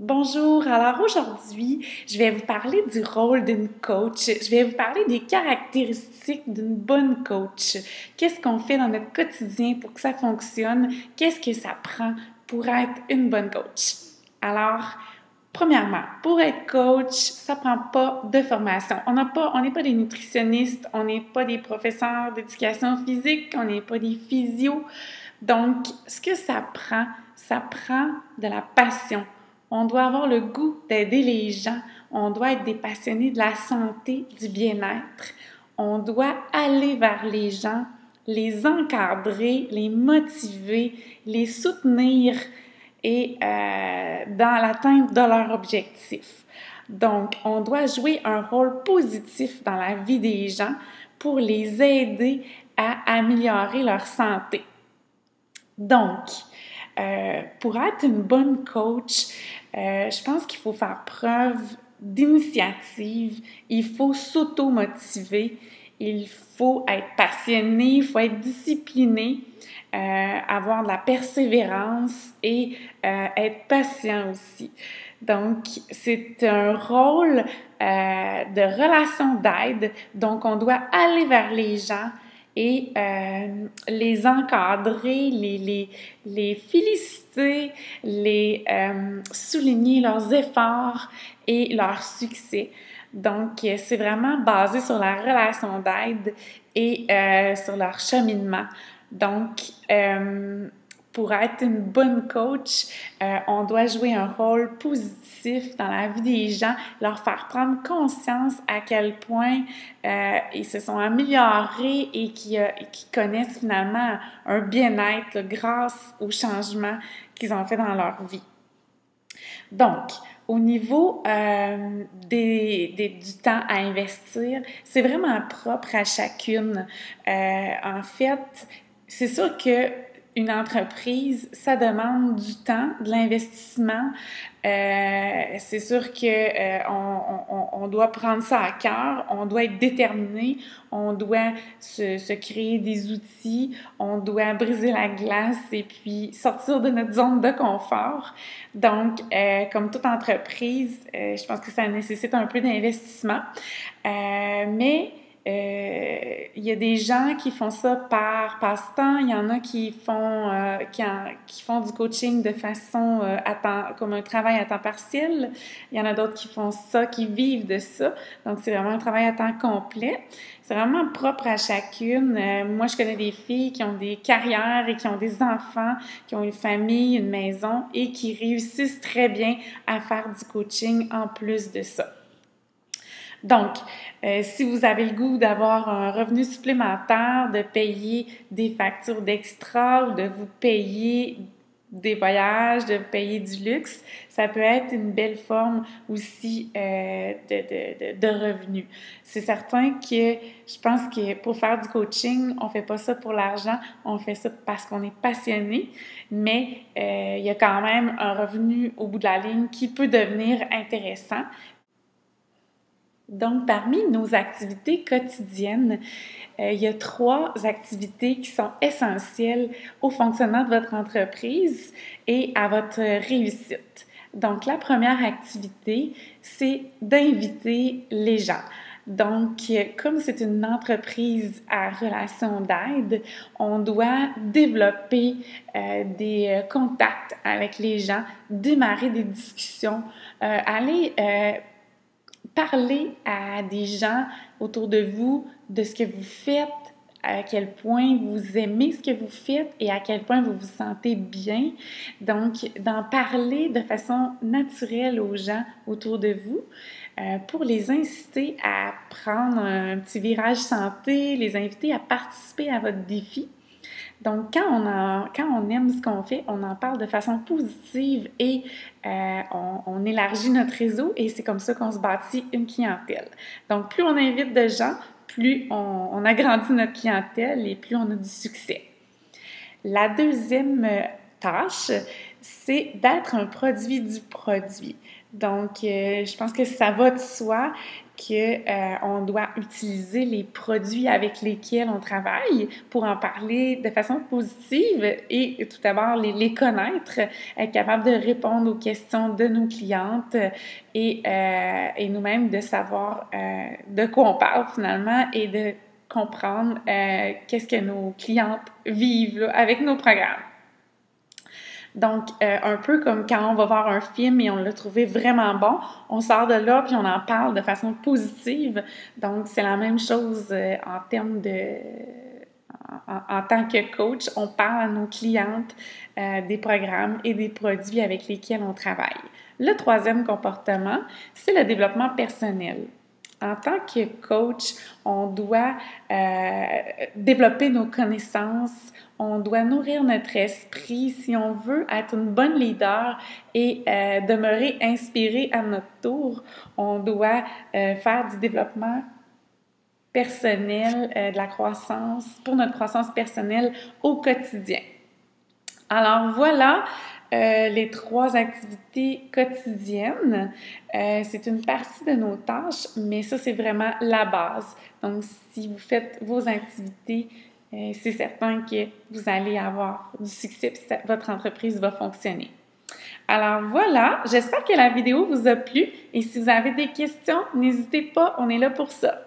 Bonjour, alors aujourd'hui, je vais vous parler du rôle d'une coach. Je vais vous parler des caractéristiques d'une bonne coach. Qu'est-ce qu'on fait dans notre quotidien pour que ça fonctionne? Qu'est-ce que ça prend pour être une bonne coach? Alors, premièrement, pour être coach, ça prend pas de formation. On n'est pas des nutritionnistes, on n'est pas des professeurs d'éducation physique, on n'est pas des physios. Donc, ce que ça prend de la passion. On doit avoir le goût d'aider les gens. On doit être des passionnés de la santé, du bien-être. On doit aller vers les gens, les encadrer, les motiver, les soutenir et dans l'atteinte de leurs objectifs. Donc, on doit jouer un rôle positif dans la vie des gens pour les aider à améliorer leur santé. Donc, pour être une bonne coach, je pense qu'il faut faire preuve d'initiative, il faut s'auto-motiver, il faut être passionné, il faut être discipliné, avoir de la persévérance et être patient aussi. Donc, c'est un rôle de relation d'aide, donc on doit aller vers les gens et les encadrer, les féliciter, souligner leurs efforts et leurs succès. Donc, c'est vraiment basé sur la relation d'aide et sur leur cheminement. Donc, pour être une bonne coach, on doit jouer un rôle positif dans la vie des gens, leur faire prendre conscience à quel point ils se sont améliorés et qu'ils connaissent finalement un bien-être là, grâce aux changements qu'ils ont fait dans leur vie. Donc, au niveau du temps à investir, c'est vraiment propre à chacune. En fait, c'est sûr que une entreprise, ça demande du temps, de l'investissement. C'est sûr que on doit prendre ça à cœur, on doit être déterminé, on doit se créer des outils, on doit briser la glace et puis sortir de notre zone de confort. Donc, comme toute entreprise, je pense que ça nécessite un peu d'investissement, mais il y a des gens qui font ça par passe-temps, il y en a qui font du coaching de façon comme un travail à temps partiel, il y en a d'autres qui font ça, qui vivent de ça, donc c'est vraiment un travail à temps complet. C'est vraiment propre à chacune. Moi, je connais des filles qui ont des carrières et qui ont des enfants, qui ont une famille, une maison et qui réussissent très bien à faire du coaching en plus de ça. Donc, si vous avez le goût d'avoir un revenu supplémentaire, de payer des factures d'extra ou de vous payer des voyages, de vous payer du luxe, ça peut être une belle forme aussi de revenus. C'est certain que je pense que pour faire du coaching, on fait pas ça pour l'argent, on fait ça parce qu'on est passionné, mais il y a quand même un revenu au bout de la ligne qui peut devenir intéressant. Donc, parmi nos activités quotidiennes, il y a 3 activités qui sont essentielles au fonctionnement de votre entreprise et à votre réussite. Donc, la première activité, c'est d'inviter les gens. Donc, comme c'est une entreprise à relation d'aide, on doit développer des contacts avec les gens, démarrer des discussions, aller parler à des gens autour de vous de ce que vous faites, à quel point vous aimez ce que vous faites et à quel point vous vous sentez bien. Donc, d'en parler de façon naturelle aux gens autour de vous pour les inciter à prendre un petit virage santé, les inviter à participer à votre défi. Donc, quand on aime ce qu'on fait, on en parle de façon positive et on élargit notre réseau et c'est comme ça qu'on se bâtit une clientèle. Donc, plus on invite de gens, plus on agrandit notre clientèle et plus on a du succès. La deuxième tâche, c'est d'être un produit du produit. Donc, je pense que ça va de soi qu'on doit utiliser les produits avec lesquels on travaille pour en parler de façon positive et tout d'abord les connaître, être capable de répondre aux questions de nos clientes et nous-mêmes de savoir de quoi on parle finalement et de comprendre qu'est-ce que nos clientes vivent là, avec nos programmes. Donc, un peu comme quand on va voir un film et on l'a trouvé vraiment bon, on sort de là puis on en parle de façon positive. Donc, c'est la même chose en termes de... En tant que coach, on parle à nos clientes des programmes et des produits avec lesquels on travaille. Le troisième comportement, c'est le développement personnel. En tant que coach, on doit développer nos connaissances, on doit nourrir notre esprit si on veut être une bonne leader et demeurer inspiré à notre tour. On doit faire du développement personnel, de la croissance, pour notre croissance personnelle au quotidien. Alors voilà les 3 activités quotidiennes. C'est une partie de nos tâches, mais ça, c'est vraiment la base. Donc, si vous faites vos activités, c'est certain que vous allez avoir du succès et votre entreprise va fonctionner. Alors voilà, j'espère que la vidéo vous a plu et si vous avez des questions, n'hésitez pas, on est là pour ça.